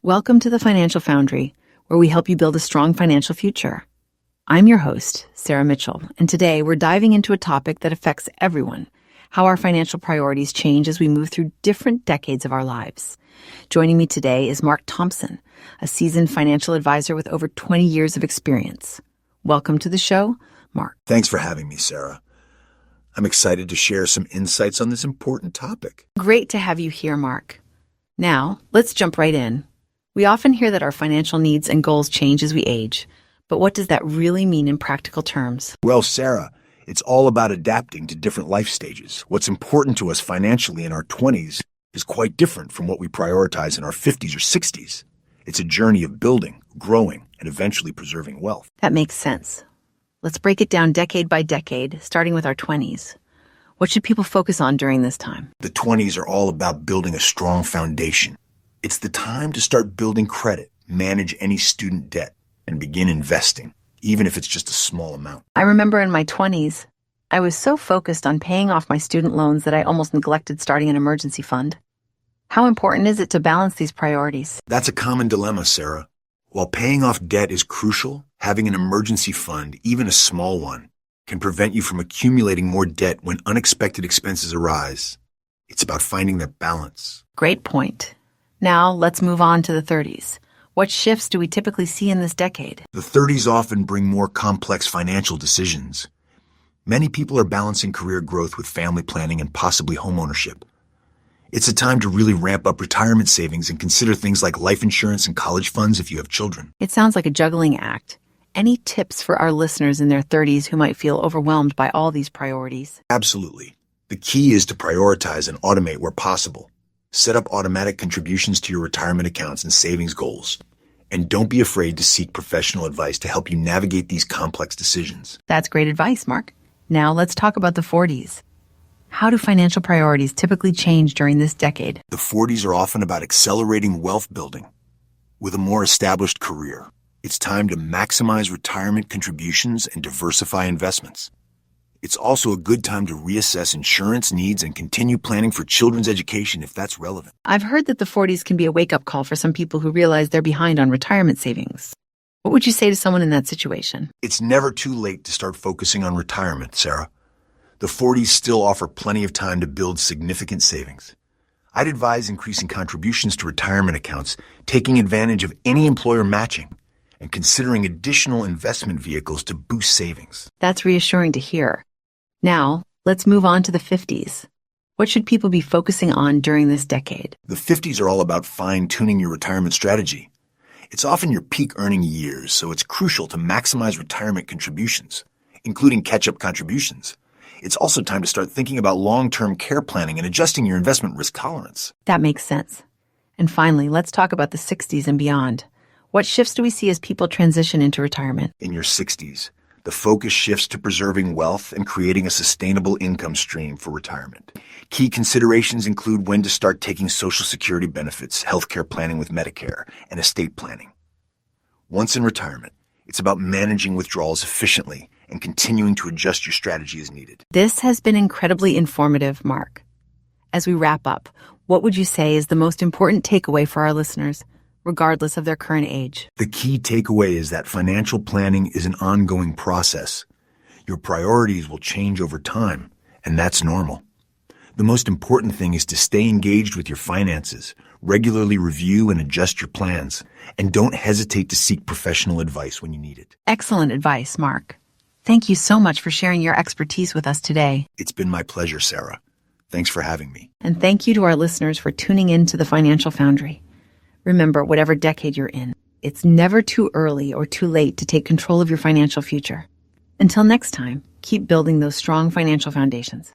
Welcome to the Financial Foundry, where we help you build a strong financial future. I'm your host, Sarah Mitchell, and today we're diving into a topic that affects everyone: how our financial priorities change as we move through different decades of our lives. Joining me today is Mark Thompson, a seasoned financial advisor with over 20 years of experience. Welcome to the show, Mark. Thanks for having me, Sarah. I'm excited to share some insights on this important topic. Great to have you here, Mark. Now, let's jump right in. We often hear that our financial needs and goals change as we age, but what does that really mean in practical terms? Well, Sarah, it's all about adapting to different life stages. What's important to us financially in our 20s is quite different from what we prioritize in our 50s or 60s. It's a journey of building, growing, and eventually preserving wealth. That makes sense. Let's break it down decade by decade, starting with our 20s. What should people focus on during this time? The 20s are all about building a strong foundation. It's the time to start building credit, manage any student debt, and begin investing, even if it's just a small amount. I remember in my 20s, I was so focused on paying off my student loans that I almost neglected starting an emergency fund. How important is it to balance these priorities? That's a common dilemma, Sarah. While paying off debt is crucial, having an emergency fund, even a small one, can prevent you from accumulating more debt when unexpected expenses arise. It's about finding that balance. Great point. Now, let's move on to the 30s. What shifts do we typically see in this decade? The 30s often bring more complex financial decisions. Many people are balancing career growth with family planning and possibly homeownership. It's a time to really ramp up retirement savings and consider things like life insurance and college funds if you have children. It sounds like a juggling act. Any tips for our listeners in their 30s who might feel overwhelmed by all these priorities? Absolutely. The key is to prioritize and automate where possible. Set up automatic contributions to your retirement accounts and savings goals. And don't be afraid to seek professional advice to help you navigate these complex decisions. That's great advice, Mark. Now let's talk about the 40s. How do financial priorities typically change during this decade? The 40s are often about accelerating wealth building with a more established career. It's time to maximize retirement contributions and diversify investments. It's also a good time to reassess insurance needs and continue planning for children's education if that's relevant. I've heard that the 40s can be a wake-up call for some people who realize they're behind on retirement savings. What would you say to someone in that situation? It's never too late to start focusing on retirement, Sarah. The 40s still offer plenty of time to build significant savings. I'd advise increasing contributions to retirement accounts, taking advantage of any employer matching, and considering additional investment vehicles to boost savings. That's reassuring to hear. Now, let's move on to the 50s. What should people be focusing on during this decade? The 50s are all about fine-tuning your retirement strategy. It's often your peak earning years, so it's crucial to maximize retirement contributions, including catch-up contributions. It's also time to start thinking about long-term care planning and adjusting your investment risk tolerance. That makes sense. And finally, let's talk about the 60s and beyond. What shifts do we see as people transition into retirement? In your 60s, the focus shifts to preserving wealth and creating a sustainable income stream for retirement. Key considerations include when to start taking Social Security benefits, healthcare planning with Medicare, and estate planning. Once in retirement, it's about managing withdrawals efficiently and continuing to adjust your strategy as needed. This has been incredibly informative, Mark. As we wrap up, what would you say is the most important takeaway for our listeners, regardless of their current age? The key takeaway is that financial planning is an ongoing process. Your priorities will change over time, and that's normal. The most important thing is to stay engaged with your finances, regularly review and adjust your plans, and don't hesitate to seek professional advice when you need it. Excellent advice, Mark. Thank you so much for sharing your expertise with us today. It's been my pleasure, Sarah. Thanks for having me. And thank you to our listeners for tuning in to the Financial Foundry. Remember, whatever decade you're in, it's never too early or too late to take control of your financial future. Until next time, keep building those strong financial foundations.